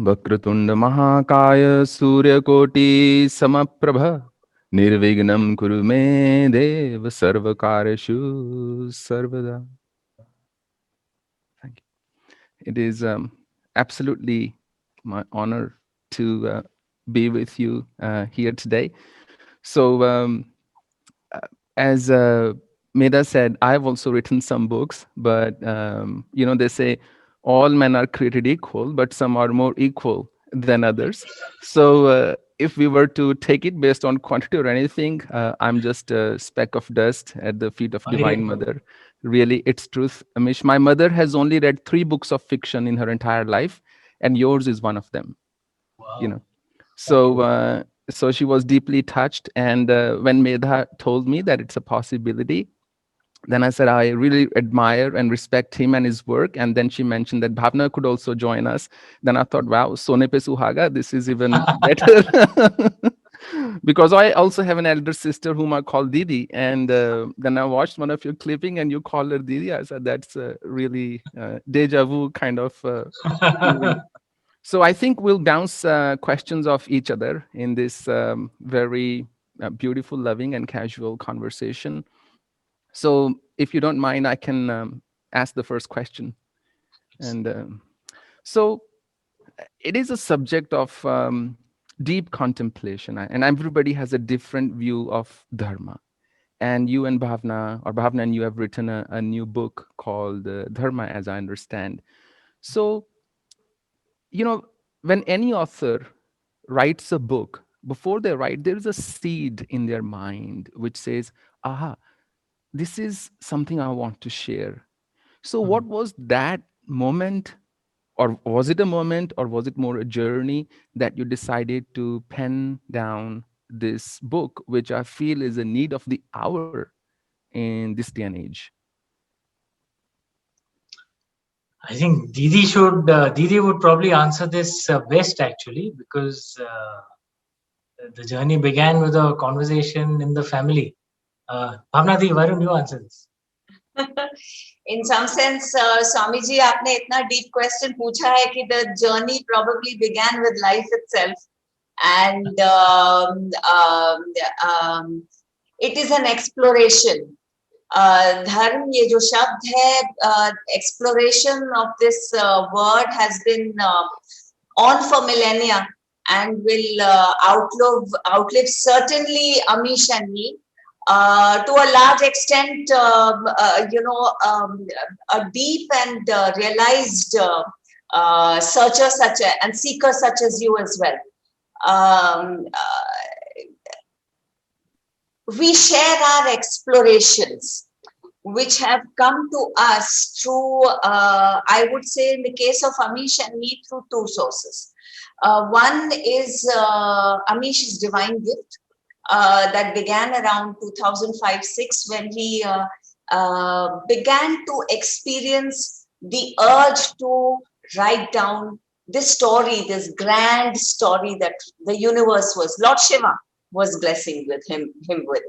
Vakratunda Mahakaya Suryakoti Samaprabha Nirvignam Kurume Deva Sarvakareshu Sarvada. Thank you. It is absolutely my honor to be with you here today. So, as Meda said, I've also written some books, but they say all men are created equal, but some are more equal than others. So if we were to take it based on quantity or anything, I'm just a speck of dust at the feet of Divine Mother. Really, it's truth. Amish, my mother has only read 3 books of fiction in her entire life, and yours is one of them. Wow. So she was deeply touched, and when Medha told me that it's a possibility, then I said I really admire and respect him and his work. And then she mentioned that Bhavna could also join us. Then I thought, wow, Sone pe Suhaga, this is even better. Because I also have an elder sister whom I call Didi, and then I watched one of your clipping and you call her Didi. I said that's really deja vu kind of feeling. So I think we'll bounce questions off each other in this very beautiful, loving, and casual conversation. So if you don't mind, I can ask the first question. And so it is a subject of deep contemplation, and everybody has a different view of dharma. And you and Bhavna, or Bhavna and you have written a new book called Dharma, as I understand. So, when any author writes a book, before they write, there is a seed in their mind which says, aha, this is something I want to share. So, what was that moment, or was it a moment, or was it more a journey that you decided to pen down this book, which I feel is a need of the hour in this day and age? I think Didi would probably answer this best actually, because the journey began with a conversation in the family. Bhavna Di, why don't you answer this? In some sense, Swami ji, आपने इतना deep question पूछा है कि the journey probably began with life itself, and it is an exploration. धर्म ये जो शब्द है, exploration of this word has been on for millennia and will outlive certainly Amish and me. To a large extent, a deep and realized searcher and seeker such as you as well. We share our explorations, which have come to us through, I would say in the case of Amish and me, through 2 sources. One is Amish's divine gift, that began around 2005-06 when he began to experience the urge to write down this story, this grand story that the universe was, Lord Shiva was blessing with him with.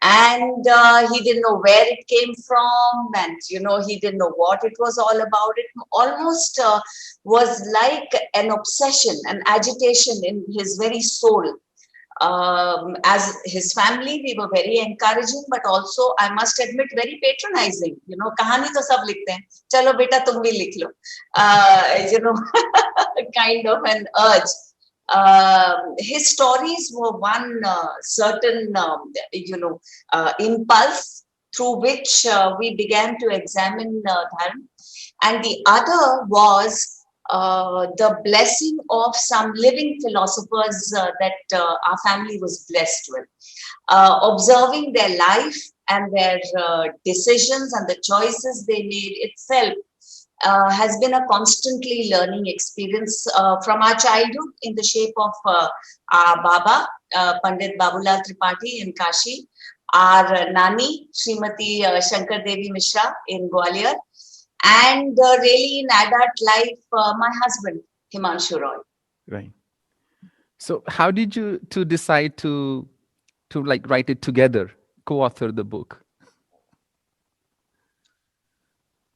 And he didn't know where it came from, and he didn't know what it was all about. It almost was like an obsession, an agitation in his very soul. As his family, we were very encouraging, but also, I must admit, very patronizing. कहानी तो सब लिखते हैं, चलो बेटा तुम भी लिख लो. Kind of an urge. His stories were one certain, impulse through which we began to examine Dharma, and the other was the blessing of some living philosophers that our family was blessed with. Observing their life and their decisions and the choices they made itself has been a constantly learning experience from our childhood in the shape of our Baba, Pandit Babulal Tripathi in Kashi, our Nani, Srimati Shankar Devi Mishra in Gwalior, and really in adult life, my husband, Himanshu Roy. Right. So how did you decide to write it together, co-author the book?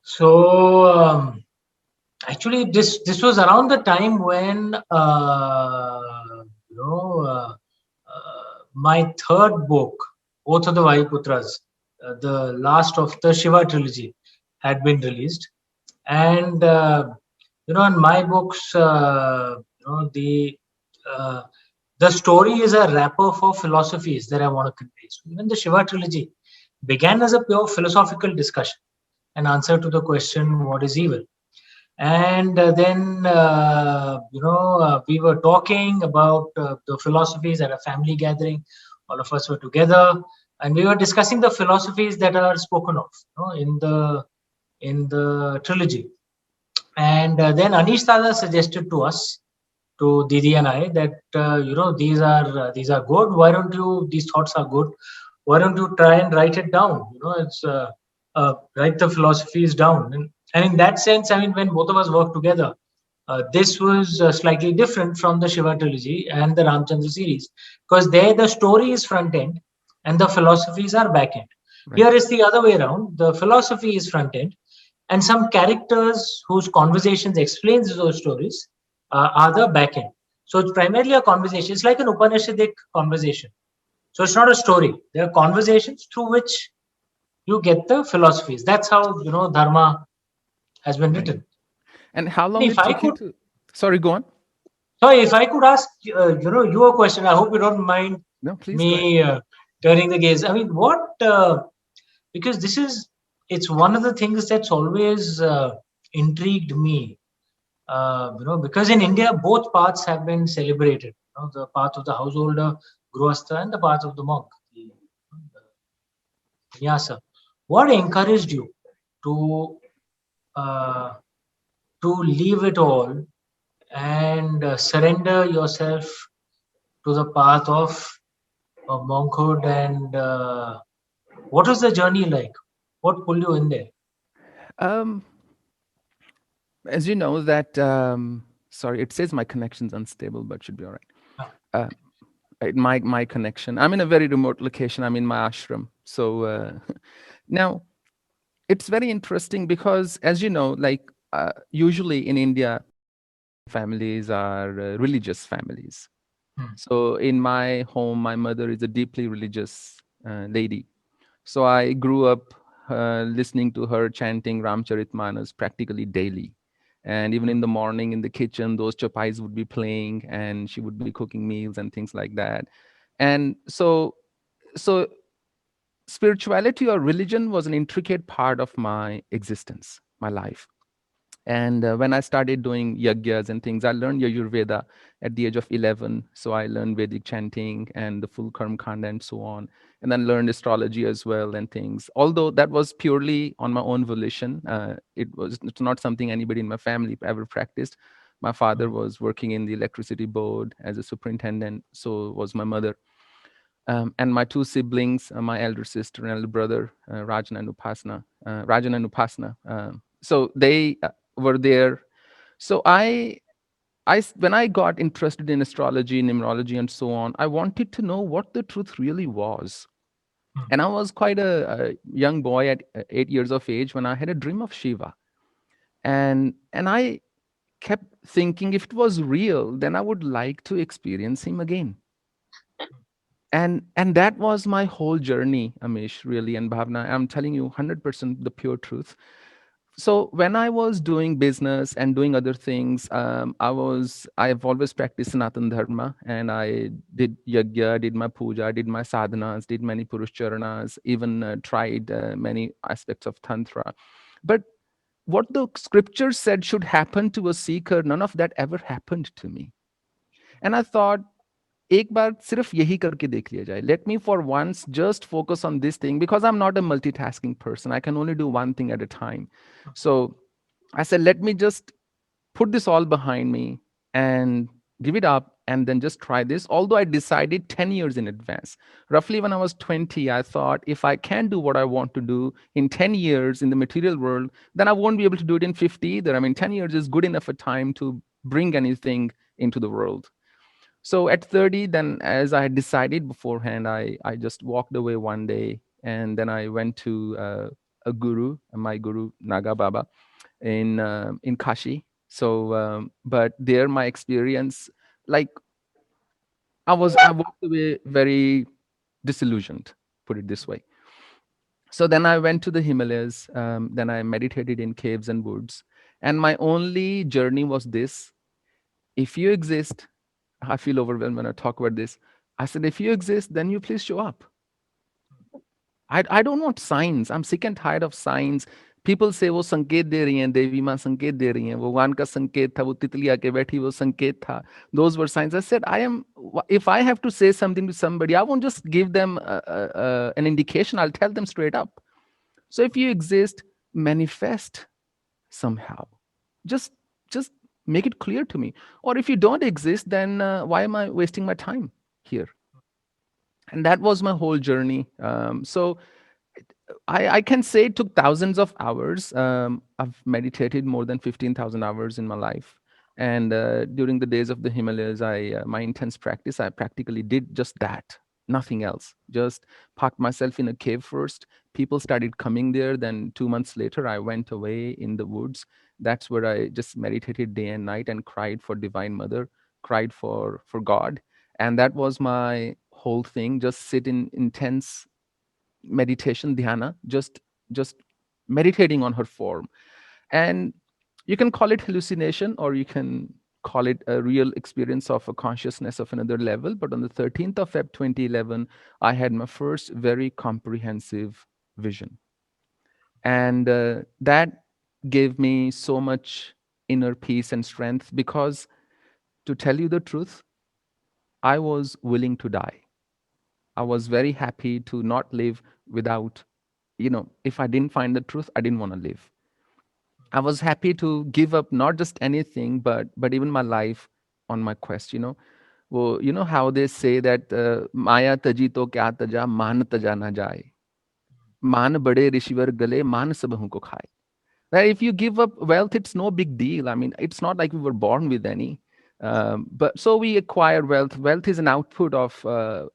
So Actually, this was around the time when my third book, Oath of the Vayuputras, the last of the Shiva trilogy, had been released, and in my books, uh, the story is a wrapper for philosophies that I want to convey. So even the Shiva trilogy began as a pure philosophical discussion, an answer to the question, what is evil? And then we were talking about the philosophies at a family gathering. All of us were together, and we were discussing the philosophies that are spoken of, in the trilogy. And then Anish Dada suggested to us, to Didi and I, that these are good. Why don't you? These thoughts are good. Why don't you try and write it down? It's write the philosophies down. And in that sense, I mean, when both of us worked together, this was slightly different from the Shiva trilogy and the Ramchandra series, because there the story is front end and the philosophies are back end. Right. Here is the other way around. The philosophy is front end, and some characters whose conversations explains those stories are the back end. So it's primarily a conversation. It's like an Upanishadic conversation. So it's not a story. There are conversations through which you get the philosophies. That's how Dharma has been Right. written. And how And long if it I took you could, to? Sorry, go on. sorry, if I could ask you a question. I hope you don't mind No, please go ahead. me turning the gaze. I mean, what? Because it's one of the things that's always intrigued me. Because in India, both paths have been celebrated. The path of the householder, Grihastha, and the path of the monk, the Nyasa. What encouraged you to uh, leave it all and surrender yourself to the path of monkhood? And what was the journey like? What pulled you in there? Um, as you know that, sorry, it says my connection's unstable, but should be all right. Ah, Uh, my connection. I'm in a very remote location. I'm in my ashram. So now it's very interesting because, as you know, like usually in India, families are religious families. hmm, So in my home, my mother is a deeply religious lady. So I grew up listening to her chanting Ramcharitmanas practically daily. And even hmm, in the morning in the kitchen, those chapais would be playing and she would be cooking meals and things like that. And so spirituality or religion was an intricate part of my existence, my life. And when I started doing yagyas and things, I learned Yajurveda at the age of 11. So I learned Vedic chanting and the full Karma Kanda and so on. And then learned astrology as well and things. Although that was purely on my own volition. It's not something anybody in my family ever practiced. My father hmm, was working in the electricity board as a superintendent. So was my mother. And my two siblings, my elder sister and elder brother, Rajan and Upasna. So they were there. So when I got interested in astrology, numerology, and so on, I wanted to know what the truth really was. hmm, And I was quite a young boy at 8 years of age when I had a dream of Shiva, and I kept thinking if it was real, then I would like to experience him again. And that was my whole journey, Amish, really, and Bhavna. I'm telling you 100% the pure truth. So when I was doing business and doing other things, I've always practiced Sanatan Dharma, and I did yajna, did my puja, did my sadhanas, did many purushcharanas, even tried many aspects of tantra. But what the scripture said should happen to a seeker, none of that ever happened to me. And I thought, एक बार सिर्फ यही करके देख लिया जाए. Let me for once just focus on this thing because I'm not a multitasking person. I can only do one thing at a time. So I said, let me just put this all behind me and give it up and then just try this. Although I decided 10 years in advance. Roughly when I was 20, I thought if I can do what I want to do in 10 years in the material world, then I won't be able to do it in 50 either. I mean, 10 years is good enough a time to bring anything into the world. So at 30, then as I had decided beforehand, I just walked away one day and then I went to a guru, my guru Naga Baba in Kashi. So, but there, my experience, like I walked away very disillusioned, put it this way. So then I went to the Himalayas. Then I meditated in caves and woods. And my only journey was this: if you exist, I feel overwhelmed when I talk about this. I said, if you exist, then you please show up. I don't want signs. I'm sick and tired of signs. People say वो संकेत दे रही हैं, देवी माँ संकेत दे रही हैं, वो भगवान का संकेत था, वो तितली आके बैठी, वो संकेत था. Those were signs. I said, if I have to say something to somebody, I won't just give them an indication. I'll tell them straight up. So if you exist, manifest somehow. Just just make it clear to me. Or if you don't exist, then why am I wasting my time here? And that was my whole journey. So I can say it took thousands of hours. I've meditated more than 15,000 hours in my life. And during the days of the Himalayas, my intense practice, I practically did just that, nothing else. Just parked myself in a cave first. People started coming there. Then 2 months later, I went away in the woods. That's where I just meditated day and night and cried for Divine Mother, cried for God. And that was my whole thing. Just sit in intense meditation, dhyana, just meditating on her form. And you can call it hallucination, or you can call it a real experience of a consciousness of another level. But on the 13th of Feb 2011, I had my first very comprehensive vision. And that gave me so much inner peace and strength, because to tell you the truth, I was willing to die. I was very happy to not live without, if I didn't find the truth, I didn't want to live. I was happy to give up not just anything, but even my life on my quest. Well, you know how they say that Maya taji to kya taja, man taja na jaye. मान बड़े ऋषिवर गले मान सब हमको खाए. That if you give up wealth, it's no big deal. I mean, it's not like we were born with any. But so we acquire wealth. Wealth is an output of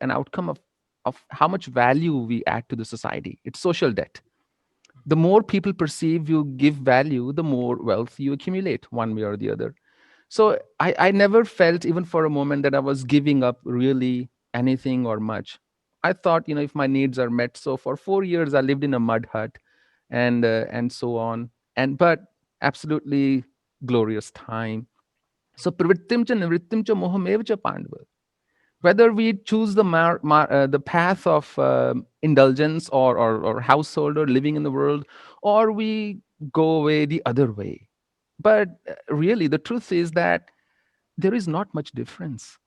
an outcome of how much value we add to the society. It's social debt. The more people perceive you give value, the more wealth you accumulate, one way or the other. So I never felt even for a moment that I was giving up really anything or much. I thought, if my needs are met. So for 4 years, I lived in a mud hut, and so on. But absolutely glorious time. So pravrittim cha nivrittim cha mohamev cha pandava. Whether we choose the path of indulgence or household or living in the world, or we go away the other way. But really, the truth is that there is not much difference.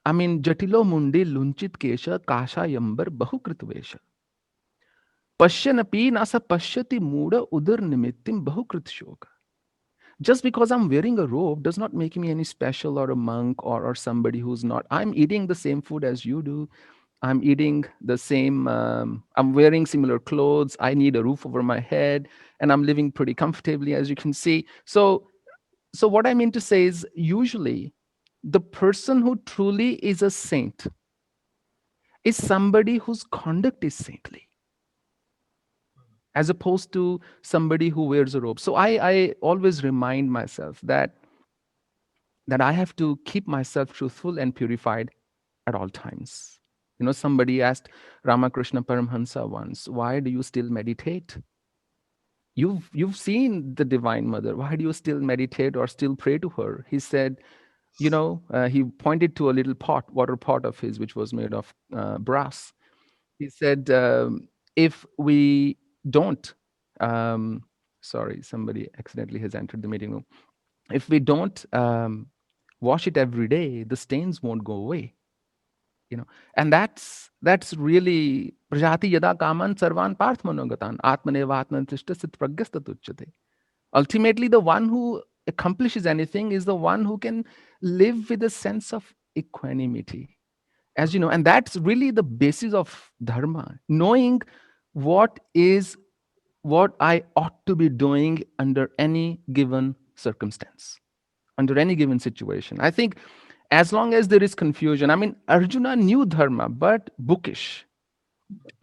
I mean, jatilo mundi lunchit kesha kasha yambar bahukritvesha. Pashyanapi nasa pashyati muda udur nimittim bahukrit shoka. Just because I'm wearing a robe does not make me any special or a monk or somebody who's not. I'm eating the same food as you do. I'm eating the same, I'm wearing similar clothes. I need a roof over my head, and I'm living pretty comfortably, as you can see. So what I mean to say is, usually the person who truly is a saint is somebody whose conduct is saintly, as opposed to somebody who wears a robe. So I always remind myself that I have to keep myself truthful and purified at all times. Somebody asked Ramakrishna Paramhansa once, why do you still meditate? You've seen the Divine Mother. Why do you still meditate or still pray to her? He said, he pointed to a little water pot of his, which was made of brass. He said, if we don't, sorry, somebody accidentally has entered the meeting room. If we don't wash it every day, the stains won't go away. And that's really prajati yada kaman sarvan parth manogatan atmanevatman tishta sit pragyasta tuchyate. Ultimately, the one who accomplishes anything is the one who can live with a sense of equanimity, as you know. And that's really the basis of dharma, knowing what I ought to be doing under any given circumstance, under any given situation. I think as long as there is confusion, I mean, Arjuna knew dharma, but bookish.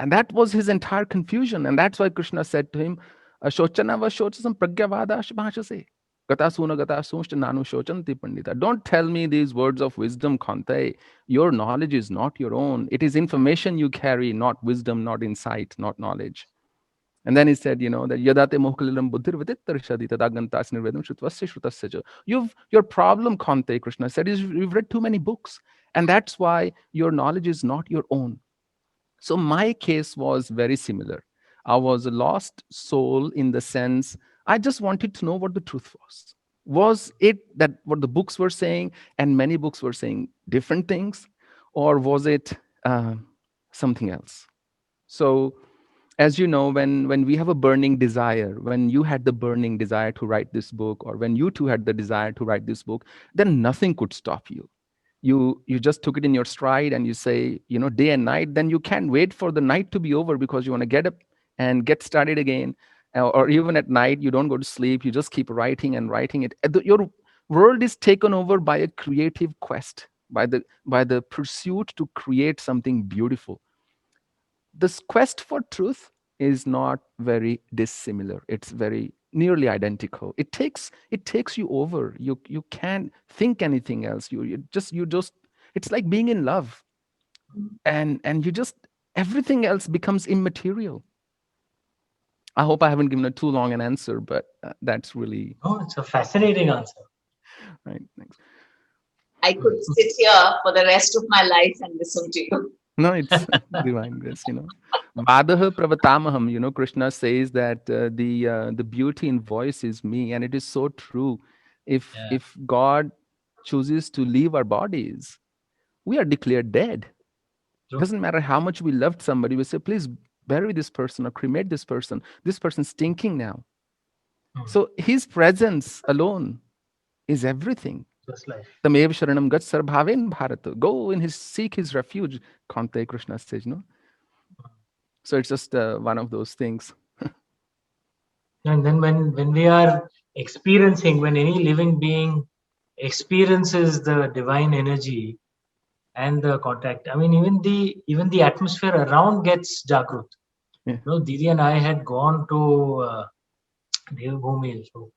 And that was his entire confusion. And that's why Krishna said to him, Shochana va shochasam pragyavada bhashase. Gatasuna gatasunshta nanu shochanti pandita. Don't tell me these words of wisdom, Kante. Your knowledge is not your own. It is information you carry, not wisdom, not insight, not knowledge. And then he said, that yadate mohkalilam buddhir vidittarishadi tadagantas nirvedam shutvasya shrutasya cha. Your problem, Kante, Krishna said, is you've read too many books. And that's why your knowledge is not your own. So my case was very similar. I was a lost soul in the sense I just wanted to know what the truth was. Was it that what the books were saying, and many books were saying different things, or was it something else? So, as you know, when we have a burning desire, when you had the burning desire to write this book, or when you two had the desire to write this book, then nothing could stop you. You just took it in your stride, and you say, day and night. Then you can't wait for the night to be over because you want to get up and get started again. Or even at night, you don't go to sleep. You just keep writing and writing it. Your world is taken over by a creative quest, by the pursuit to create something beautiful. This quest for truth is not very dissimilar. It's very nearly identical. It takes you over. You can't think anything else. You just it's like being in love, and you just everything else becomes immaterial. I hope I haven't given a too long an answer, but that's really No, it's a fascinating answer. right. Thanks. I could sit here for the rest of my life and listen to you. No, it's divine grace. Vadaha pravatamaham. Krishna says that the beauty in voice is me, and it is so true. Yeah. If God chooses to leave our bodies, we are declared dead. True. Doesn't matter how much we loved somebody. We say, please bury this person or cremate this person. This person's stinking now. So his presence alone is everything. Just life. Tamev sharanam gat sarbhaven bharata. Go in seek his refuge. Kante Krishna says, no. So it's just one of those things. And then when we are experiencing, when any living being experiences the divine energy and the contact, I mean, even the atmosphere around gets jagrut. Yeah. Didi and I had gone to Devbhumi, so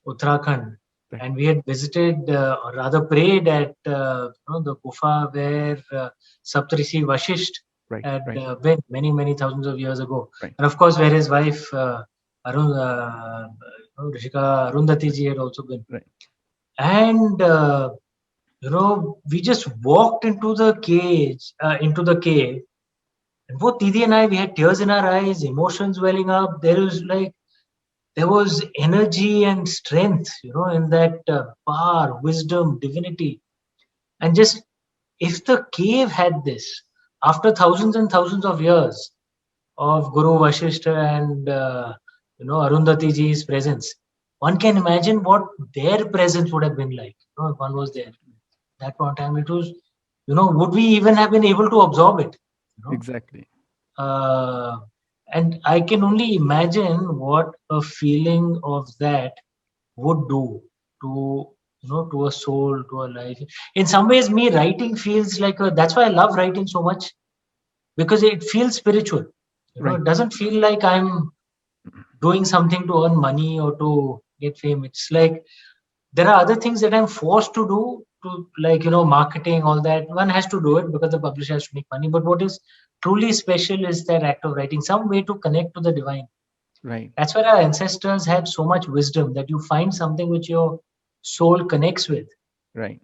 Uttarakhand, Right. and we had visited, or rather prayed at the gufa where Saptarishi Vashishta Right. had Right. been many thousands of years ago, Right. and of course where his wife Rishika Arundhati ji had also been, Right. and we just walked into the cave, and both Didi and I, we had tears in our eyes, emotions welling up. There was energy and strength, in that power, wisdom, divinity. And just if the cave had this, after thousands and thousands of years of Guru Vashishta and Arundhati ji's presence, one can imagine what their presence would have been like. If one was there. That one time it was, would we even have been able to absorb it? Exactly. And I can only imagine what a feeling of that would do to to a soul, to a life. In some ways, me writing feels like that's why I love writing so much, because it feels spiritual. Right. It doesn't feel like I'm doing something to earn money or to get fame. It's like there are other things that I'm forced to do, to marketing, all that. One has to do it because the publisher has to make money. But what is truly special is that act of writing, some way to connect to the divine. Right. That's where our ancestors had so much wisdom, that you find something which your soul connects with. Right.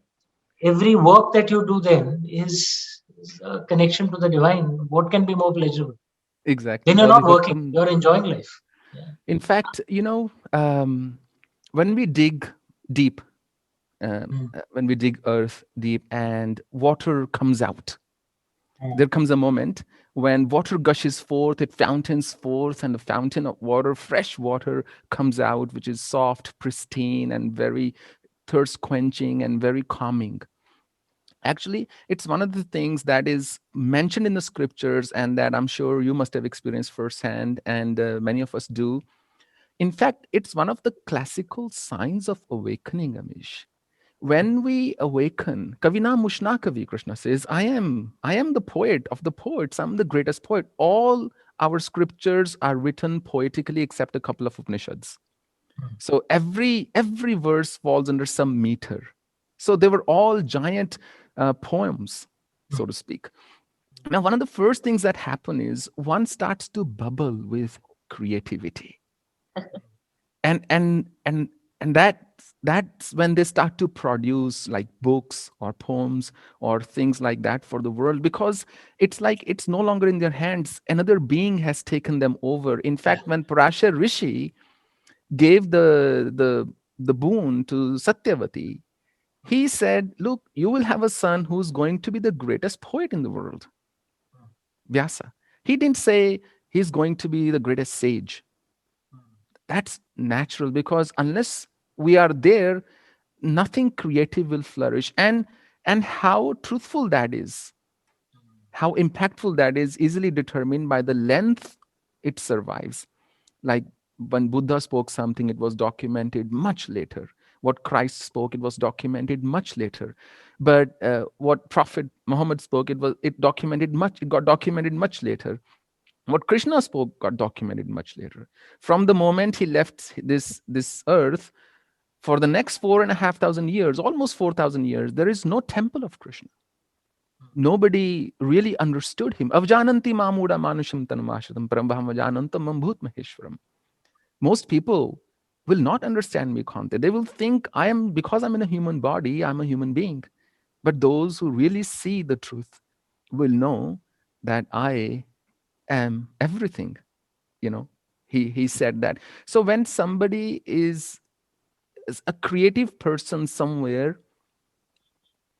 Every work that you do then is a connection to the divine. What can be more pleasurable? Exactly. Then you're not working, you're enjoying life. Yeah. In fact, when we dig deep, when we dig earth deep and water comes out, there comes a moment when water gushes forth, it fountains forth, and a fountain of water, fresh water, comes out, which is soft, pristine, and very thirst quenching and very calming. Actually, it's one of the things that is mentioned in the scriptures, and that I'm sure you must have experienced firsthand, and many of us do. In fact, it's one of the classical signs of awakening, Amish. When we awaken, Kavina Mushna Kavi, Krishna says, I am the poet of the poets. I'm the greatest poet. All our scriptures are written poetically except a couple of Upanishads. So every verse falls under some meter. So they were all giant poems, so to speak. Now, one of the first things that happen is one starts to bubble with creativity, and that's when they start to produce like books or poems or things like that for the world, because it's like it's no longer in their hands. Another being has taken them over. In fact, when Parashar Rishi gave the boon to Satyavati, he said, look, you will have a son who's going to be the greatest poet in the world, Vyasa. He didn't say he's going to be the greatest sage. That's natural, because unless we are there, nothing creative will flourish. And how truthful that is, how impactful that is, easily determined by the length it survives. Like when Buddha spoke something, it was documented much later. What Christ spoke, it was documented much later. But what Prophet Muhammad spoke, it got documented much later. What Krishna spoke got documented much later. From the moment he left this earth, for the next 4,500 years, almost 4,000 years, there is no temple of Krishna. Nobody really understood him. Avjananti mamuda manusham tanumashadam parambham vajanantam mambhut maheshwaram. Most people will not understand me, Kante. They will think because I'm in a human body, I'm a human being. But those who really see the truth will know that I am everything. He said that. So when somebody is a creative person somewhere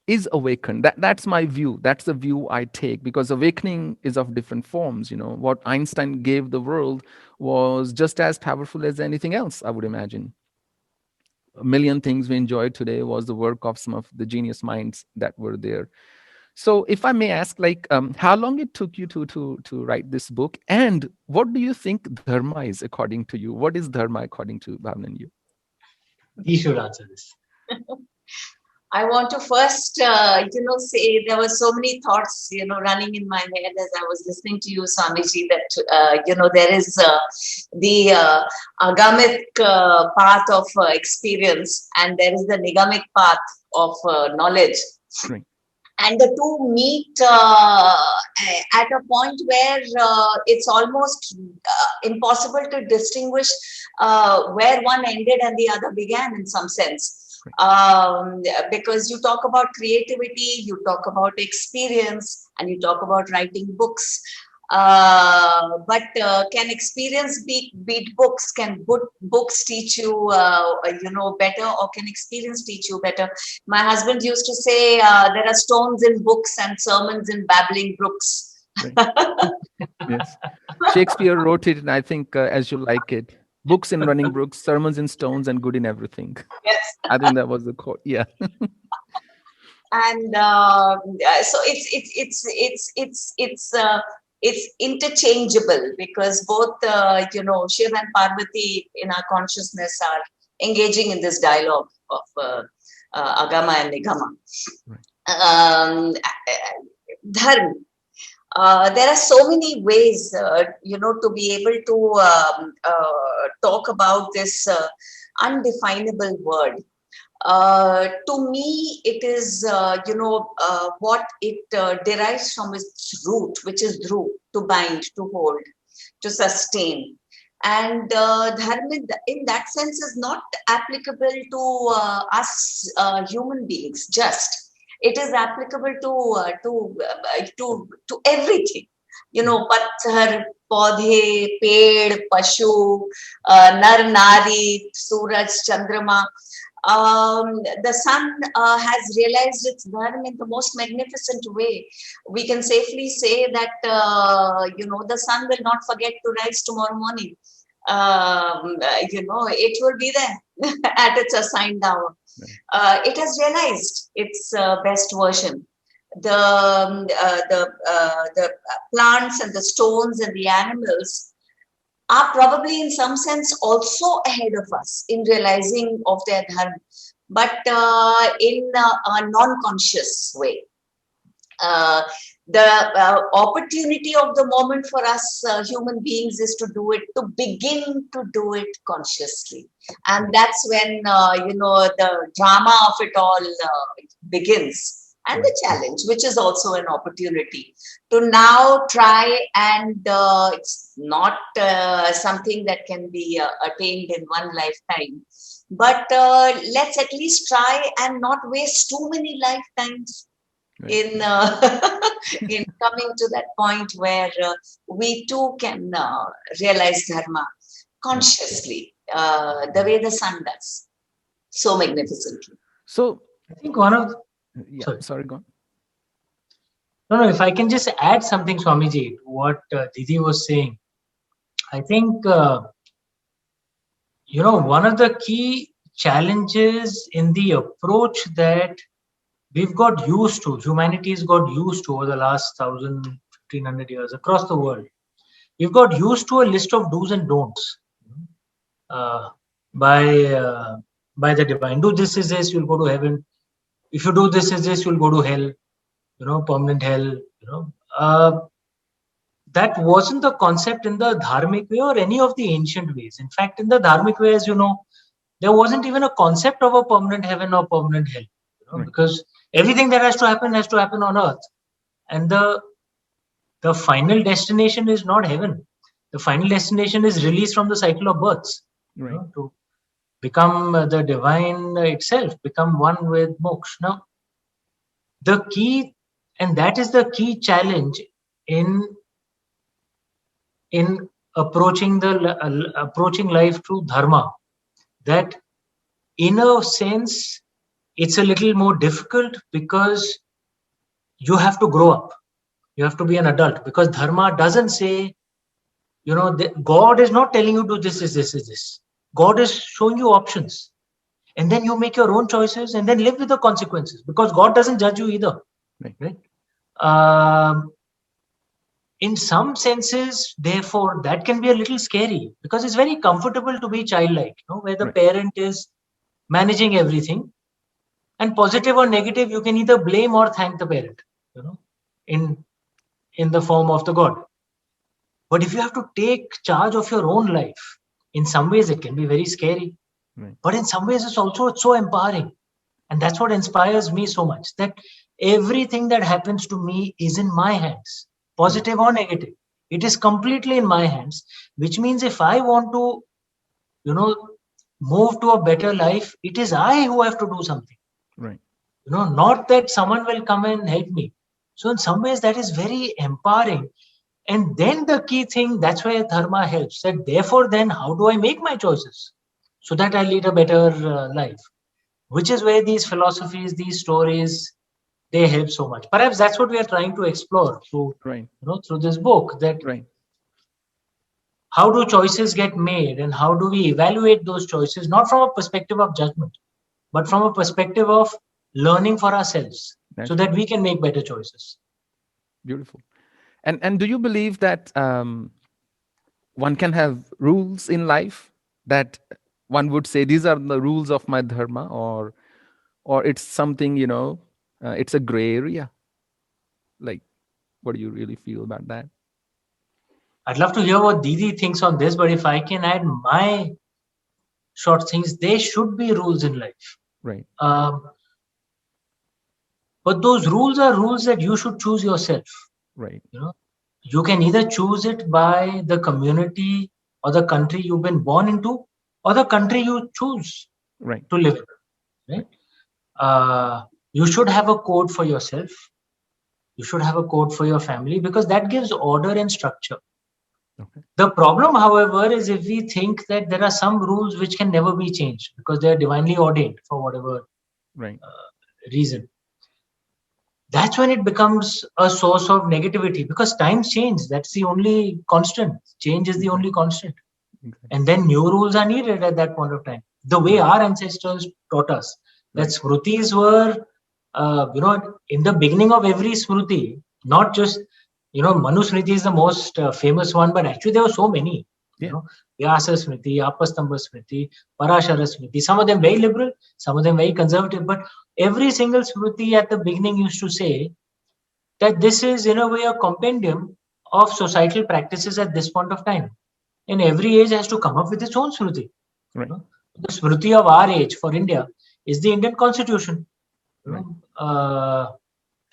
is awakened, that's my view. That's the view I take, because awakening is of different forms. What Einstein gave the world was just as powerful as anything else, I would imagine. A million things we enjoy today was the work of some of the genius minds that were there. So if I may ask, how long it took you to write this book, and what do you think dharma is according to you? What is dharma according to Bhavna and you? He should answer this. I want to first, say there were so many thoughts, running in my head as I was listening to you, Swamiji, that, there is the agamic path of experience, and there is the nigamic path of knowledge. Right. And the two meet at a point where it's almost impossible to distinguish where one ended and the other began in some sense. Because you talk about creativity, you talk about experience, and you talk about writing books. But can experience beat books? Can books teach you, better, or can experience teach you better? My husband used to say, there are stones in books and sermons in babbling brooks. Right. Yes. Shakespeare wrote it, and I think as you like it. Books in running brooks, sermons in stones, and good in everything. Yes. I think that was the quote. Yeah. And so it's interchangeable, because both Shiv and Parvati in our consciousness are engaging in this dialogue of agama and nigama. Right. Dharma. There are so many ways, to be able to talk about this undefinable word. To me, it is, what it derives from its root, which is dhru, to bind, to hold, to sustain. And dharma, in that sense, is not applicable to us human beings, just. It is applicable to everything. Patthar, paudhe, ped, pashu, nar, nari, suraj, chandrama. The sun has realized its dharma in the most magnificent way. We can safely say that, the sun will not forget to rise tomorrow morning. It will be there at its assigned hour. It has realized its best version. The plants and the stones and the animals are probably in some sense also ahead of us in realizing of their dharma, but in a non-conscious way. The opportunity of the moment for us human beings is to do it, to begin to do it consciously. And that's when, the drama of it all begins. And the challenge, which is also an opportunity to now try and it's not something that can be attained in one lifetime. But let's at least try and not waste too many lifetimes in in coming to that point where we too can realize dharma consciously, the way the sun does so magnificently. So I think one of sorry, go on. No, if I can just add something, Swamiji, to what Didi was saying. I think, one of the key challenges in the approach that we've got used to, humanity's got used to over the last 1,000, 1,500 years across the world. We've got used to a list of do's and don'ts by the divine. Do this is this, you'll go to heaven. If you do this is this, you'll go to hell. Permanent hell. That wasn't the concept in the dharmic way or any of the ancient ways. In fact, in the dharmic way, as you know, there wasn't even a concept of a permanent heaven or permanent hell, because everything that has to happen on earth, and the final destination is not heaven. The final destination is release from the cycle of births, to become the divine itself, become one with moksha. Now, the key, and that is the key challenge in approaching life through dharma, that in a sense it's a little more difficult because you have to grow up, you have to be an adult, because dharma doesn't say, God is not telling you to do this. God is showing you options, and then you make your own choices and then live with the consequences, because God doesn't judge you either, right? In some senses, therefore, that can be a little scary, because it's very comfortable to be childlike, where the parent is managing everything, and positive or negative, you can either blame or thank the parent, in the form of the God. But if you have to take charge of your own life, in some ways it can be very scary, but in some ways it's so empowering. And that's what inspires me so much, that everything that happens to me is in my hands, positive or negative. It is completely in my hands, which means if I want to, move to a better life, it is I who have to do something. Not that someone will come and help me. So in some ways that is very empowering. And then the key thing, that's where dharma helps, that therefore then how do I make my choices so that I lead a better life? Which is where these philosophies, these stories, they help so much. Perhaps that's what we are trying to explore through, through this book, that how do choices get made and how do we evaluate those choices, not from a perspective of judgment, but from a perspective of learning for ourselves, so that we can make better choices. Beautiful. And do you believe that one can have rules in life, that one would say these are the rules of my dharma, or it's something, it's a gray area? Like, what do you really feel about that? I'd love to hear what Didi thinks on this, but if I can add my short things, there should be rules in life. Right. But those rules are rules that you should choose yourself. Right. You can either choose it by the community or the country you've been born into, or the country you choose to live in. Right. You should have a code for yourself. You should have a code for your family, because that gives order and structure. Okay. The problem, however, is if we think that there are some rules which can never be changed because they are divinely ordained for whatever reason. That's when it becomes a source of negativity, because times change. That's the only constant. Change is the only constant. Okay. And then new rules are needed at that point of time. The way our ancestors taught us, that smrutis were, in the beginning of every smruti, not just, Manu Smriti is the most famous one, but actually there were so many. Vyasa Smriti, Apastamba Smriti, Parashara Smriti, some of them very liberal, some of them very conservative, but every single Smriti at the beginning used to say that this is in a way a compendium of societal practices at this point of time. And every age has to come up with its own Smriti. Right. The Smriti of our age for India is the Indian Constitution. Right.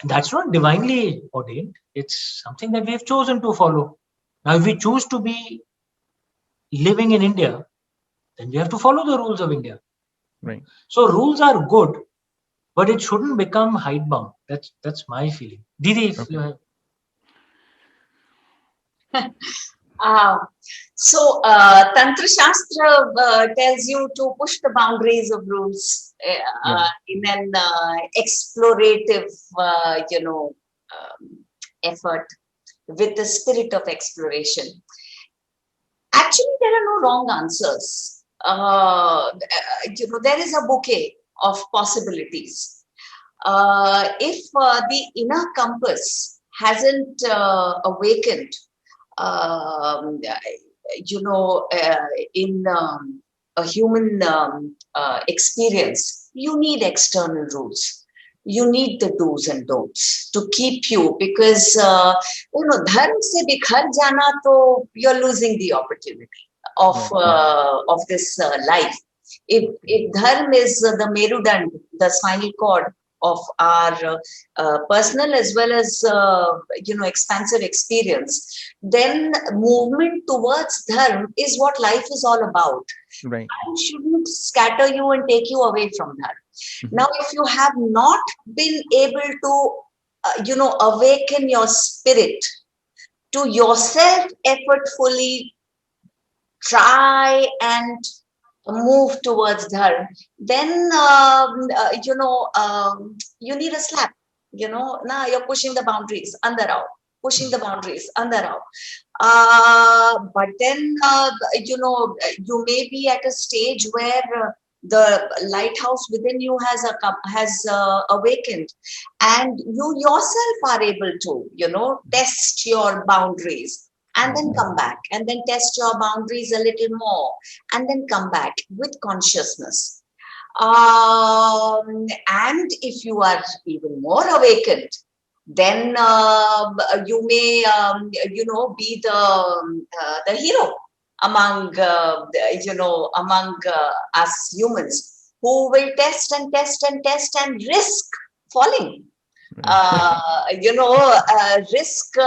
That's not divinely ordained. It's something that we've chosen to follow. Now, if we choose to be living in India, then we have to follow the rules of India. Right. So rules are good, but it shouldn't become hidebound. That's my feeling. Didi, if you have. Tantra Shastra tells you to push the boundaries of rules in an explorative, effort with the spirit of exploration. Actually, there are no wrong answers. There is a bouquet of possibilities. If the inner compass hasn't awakened, in a human experience, you need external rules. You need the do's and don'ts to keep you, because dharma se bikhar jana, to you're losing the opportunity of this life. If dharma is the merudand, the spinal cord of our personal as well as expansive experience, then movement towards dharma is what life is all about. Right. And shouldn't scatter you and take you away from dharma. Now, if you have not been able to awaken your spirit to yourself effortfully try and move towards dharma, then you need a slap. Now you're pushing the boundaries, andar aao, pushing the boundaries, andar aao. But then you may be at a stage where the lighthouse within you has awakened, and you yourself are able to test your boundaries, and then come back, and then test your boundaries a little more, and then come back with consciousness. And if you are even more awakened, then you may be the hero among us humans, who will test and test and test and risk falling. Risk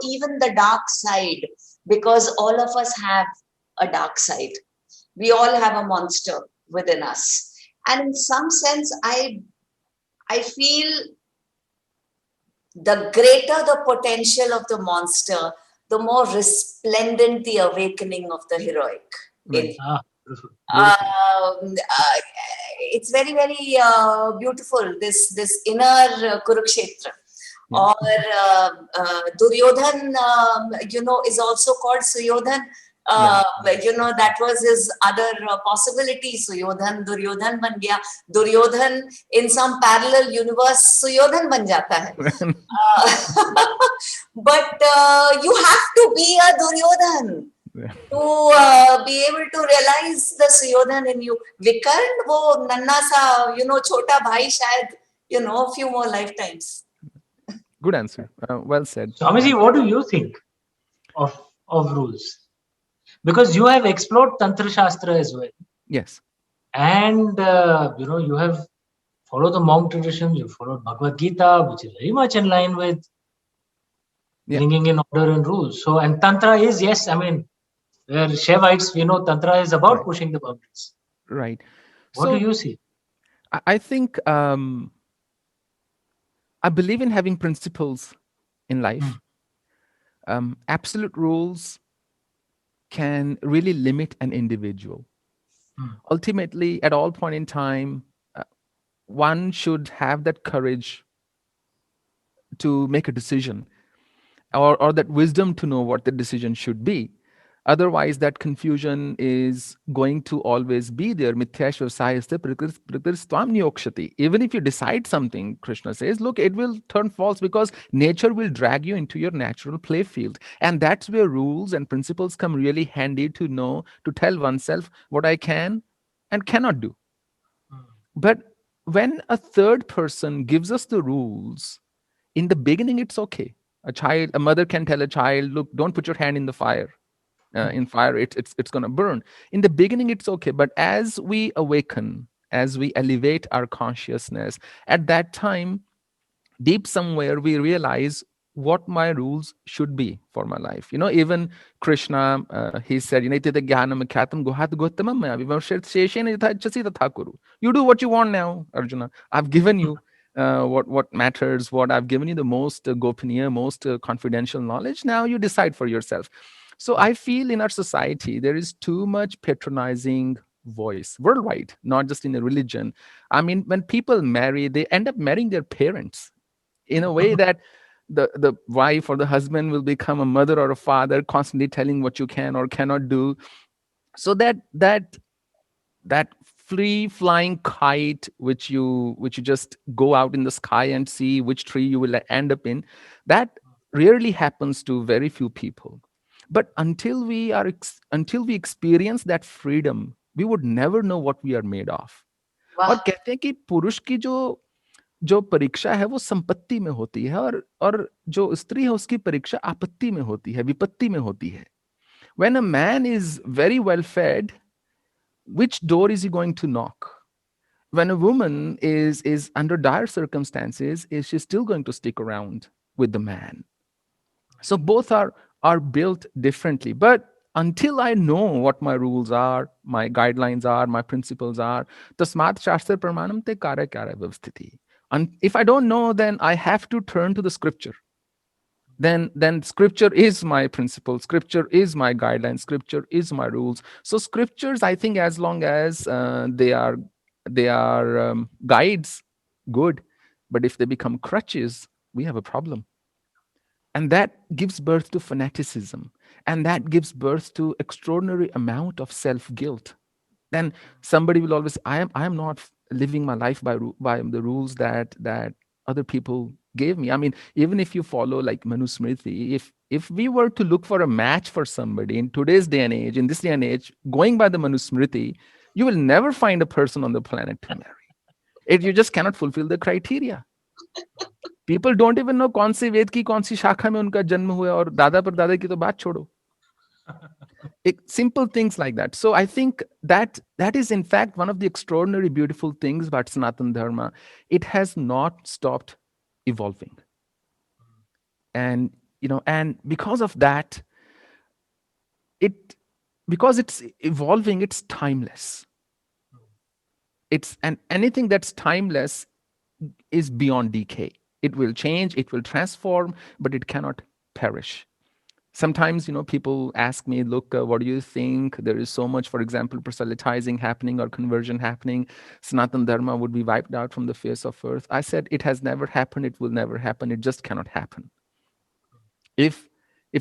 even the dark side, because all of us have a dark side. We all have a monster within us, and in some sense, I feel the greater the potential of the monster, the more resplendent the awakening of the heroic. Right. It's very, very beautiful, this inner Kurukshetra. Or Duryodhan, is also called Suyodhan. That was his other possibility. Suyodhan, Duryodhan ban gaya. Duryodhan in some parallel universe, Suyodhan ban jata hai. But you have to be a Duryodhan to be able to realize the Suyodhan in you. Vikarn, wo nanna sa, chota bhai shayad, a few more lifetimes. Good answer. Well said. Swamiji, what do you think of rules? Because you have explored Tantra Shastra as well. Yes. And, you have followed the monk tradition, you followed Bhagvat Gita, which is very much in line with bringing in order and rules. So, and Tantra is, yes, I mean, where Shaivites, Tantra is about pushing the boundaries. Right. What do you see? I think I believe in having principles in life. Absolute rules can really limit an individual. Ultimately, at all point in time, one should have that courage to make a decision, or that wisdom to know what the decision should be. Otherwise, that confusion is going to always be there. Even if you decide something, Krishna says, look, it will turn false, because nature will drag you into your natural play field. And that's where rules and principles come really handy to know, to tell oneself what I can and cannot do. But when a third person gives us the rules, In the beginning, it's okay. A mother can tell a child, look, don't put your hand in the fire. In fire, it's going to burn. In the beginning, it's okay. But as we awaken, as we elevate our consciousness, at that time, deep somewhere, we realize what my rules should be for my life. Even Krishna, he said, "Iti jnanam kyatam guhat gautamam maya vivarshet sheshena yatha ichchasi tatha kuru." You do what you want now, Arjuna. I've given you what matters, what I've given you the most gopaniya, most confidential knowledge. Now you decide for yourself. So I feel in our society, there is too much patronizing voice worldwide, not just in a religion. I mean, when people marry, they end up marrying their parents in a way that the wife or the husband will become a mother or a father, constantly telling what you can or cannot do. So that free flying kite which you just go out in the sky and see which tree you will end up in, that rarely happens to very few people. But until we experience that freedom, we would never know what we are made of. और Wow. कहते हैं कि पुरुष की जो जो परीक्षा है वो संपत्ति में होती है, और जो स्त्री है उसकी परीक्षा आपत्ति में होती है, विपत्ति में होती है. When a man is very well fed, which door is he going to knock? When a woman is under dire circumstances, is she still going to stick around with the man? So both are built differently. But until I know what my rules are, my guidelines are, my principles are, tasmat shastra pramanam te kara kara vyavasthiti. And if I don't know, then I have to turn to the scripture. Then scripture is my principle, scripture is my guidelines, scripture is my rules. So scriptures, I think, as long as they are guides, good. But if they become crutches, we have a problem. And that gives birth to fanaticism, and that gives birth to extraordinary amount of self-guilt. Then somebody will always, I am not living my life by the rules that other people gave me. I mean, even if you follow like Manusmriti, if we were to look for a match for somebody in today's day and age, in this day and age, going by the Manusmriti, you will never find a person on the planet to marry. You just cannot fulfill the criteria. People don't even know कौन सी वेद की कौन सी शाखा में उनका जन्म हुआ, और दादा पर दादा की तो बात छोड़ो. Simple things like that. So I think that is in fact one of the extraordinary beautiful things about Sanatan Dharma. It has not stopped evolving. And and because of that, because it's evolving, it's timeless. And anything that's timeless is beyond decay. It will change, it will transform, but it cannot perish. Sometimes, people ask me, look, what do you think? There is so much, for example, proselytizing happening or conversion happening. Sanatan Dharma would be wiped out from the face of earth. I said, it has never happened. It will never happen. It just cannot happen. If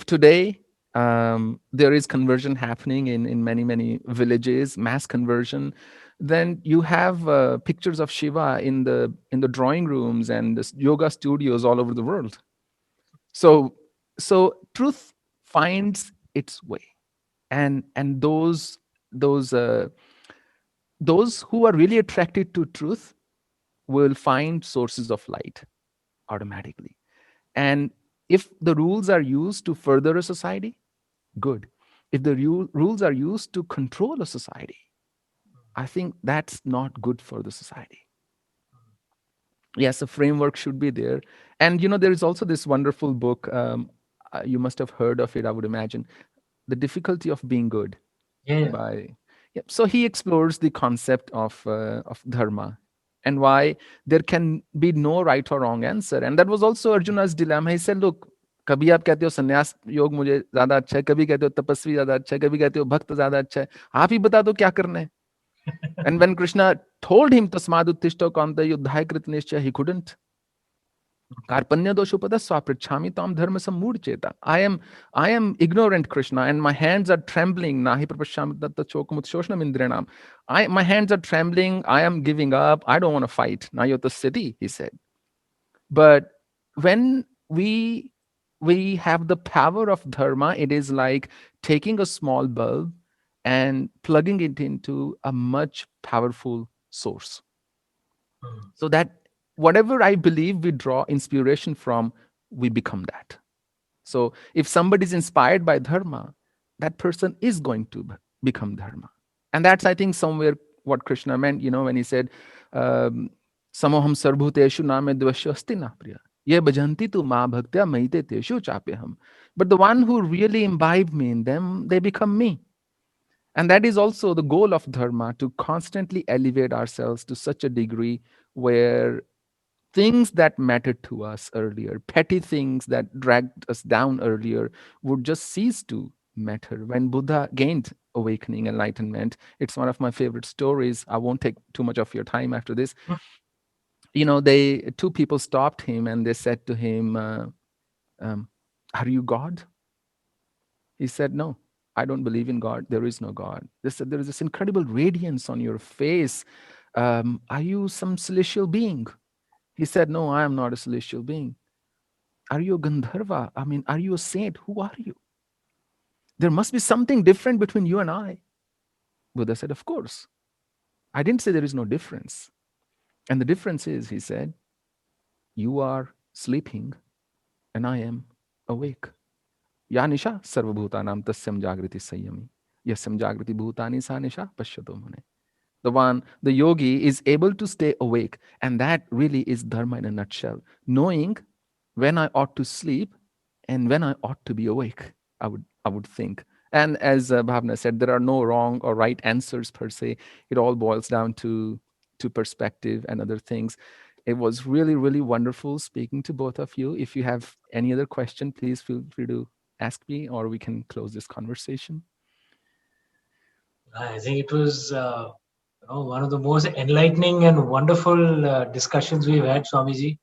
today there is conversion happening in many, many villages, mass conversion, then you have pictures of Shiva in the drawing rooms and the yoga studios all over the world. So truth finds its way, and those who are really attracted to truth will find sources of light automatically. And if the rules are used to further a society, good. If the rules are used to control a society, I think that's not good for the society. Yes, a framework should be there. And there is also this wonderful book, you must have heard of it, I would imagine, The Difficulty of Being Good. So he explores the concept of dharma and why there can be no right or wrong answer. And that was also Arjuna's dilemma. He said, look, कभी आप कहते हो संन्यास योग मुझे ज्यादा अच्छा है, कभी कहते हो तपस्वी ज्यादा अच्छा है, कभी कहते हो भक्त ज्यादा अच्छा है, आप ही बता दो क्या करना है. And when Krishna told him tasmad uttishto kanta yuddhaya kritnishcha, he couldn't. Karpanya doshupada swapritchami tam dharma sammurcheta. I am ignorant, Krishna, and my hands are trembling. Nahi prapashyami tatta chokamut shoshna indranam. My hands are trembling. I am giving up. I don't want to fight. Nayota siddhi, he said. But when we have the power of dharma, it is like taking a small bulb and plugging it into a much powerful source. So that whatever I believe we draw inspiration from, we become that. So if somebody is inspired by dharma, that person is going to become dharma. And that's, I think, somewhere what Krishna meant, when he said, Samoham sarvbhuteshu name dvasya asti na priya. Ye bhajanti tu ma bhaktya mahite teshu chapyaham. But the one who really imbibe me in them, they become me. And that is also the goal of dharma, to constantly elevate ourselves to such a degree where things that mattered to us earlier, petty things that dragged us down earlier, would just cease to matter. When Buddha gained awakening, enlightenment, it's one of my favorite stories. I won't take too much of your time after this. Two people stopped him and they said to him, are you God? He said, no, I don't believe in God. There is no God. They said, there is this incredible radiance on your face. Are you some celestial being? He said, no, I am not a celestial being. Are you a Gandharva? I mean, are you a saint? Who are you? There must be something different between you and I. Buddha said, of course. I didn't say there is no difference. And the difference is, he said, you are sleeping and I am awake. Ya nisha sarvabhutanam tasyam jagriti sayami. Yasyam jagriti bhutani sa nisha pashyato mune. The yogi is able to stay awake. And that really is dharma in a nutshell. Knowing when I ought to sleep and when I ought to be awake, I would think. And as Bhavna said, there are no wrong or right answers per se. It all boils down to perspective and other things. It was really, really wonderful speaking to both of you. If you have any other question, please feel free to ask me, or we can close this conversation. I think it was one of the most enlightening and wonderful discussions we've had, Swamiji.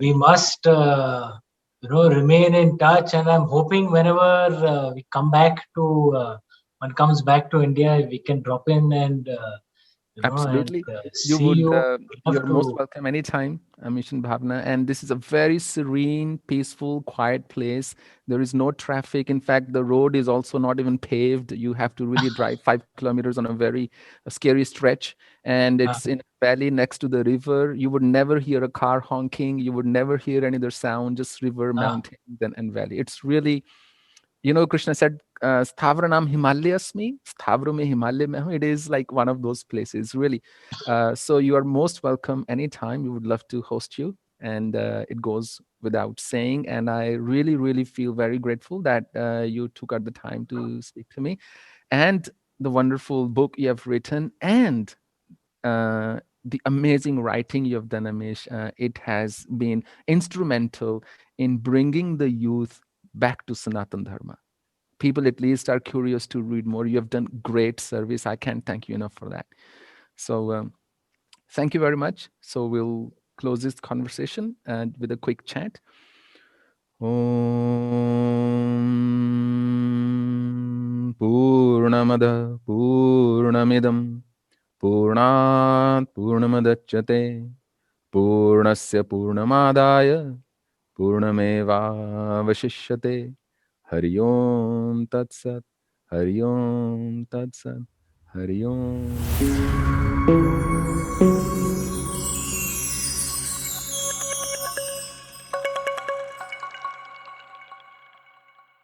We must, remain in touch, and I'm hoping whenever we come back to, one comes back to India, we can drop in and Absolutely. You see would, you. you're most welcome anytime, Amish and Bhavna. And this is a very serene, peaceful, quiet place. There is no traffic. In fact, the road is also not even paved. You have to really drive 5 kilometers on a very scary stretch. And it's in a valley next to the river. You would never hear a car honking. You would never hear any other sound, just river, mountains, and valley. It's really, Krishna said, Sthavranam Himalayasmi, Stavro me Himalaya mein hu. It is like one of those places, really. So you are most welcome anytime. We would love to host you. And it goes without saying. And I really, really feel very grateful that you took out the time to speak to me. And the wonderful book you have written, and the amazing writing you have done, Amish. It has been instrumental in bringing the youth back to Sanatan Dharma. People at least are curious to read more. You have done great service. I can't thank you enough for that. So thank you very much. So we'll close this conversation and with a quick chant. Om Purnamada Purnamidam Purnat Purnamadachyate Purnasya Purnamadaya Purnameva Vashishyate. Hari Om Tat Sat. Hari Om Tat Sat. Hari Om.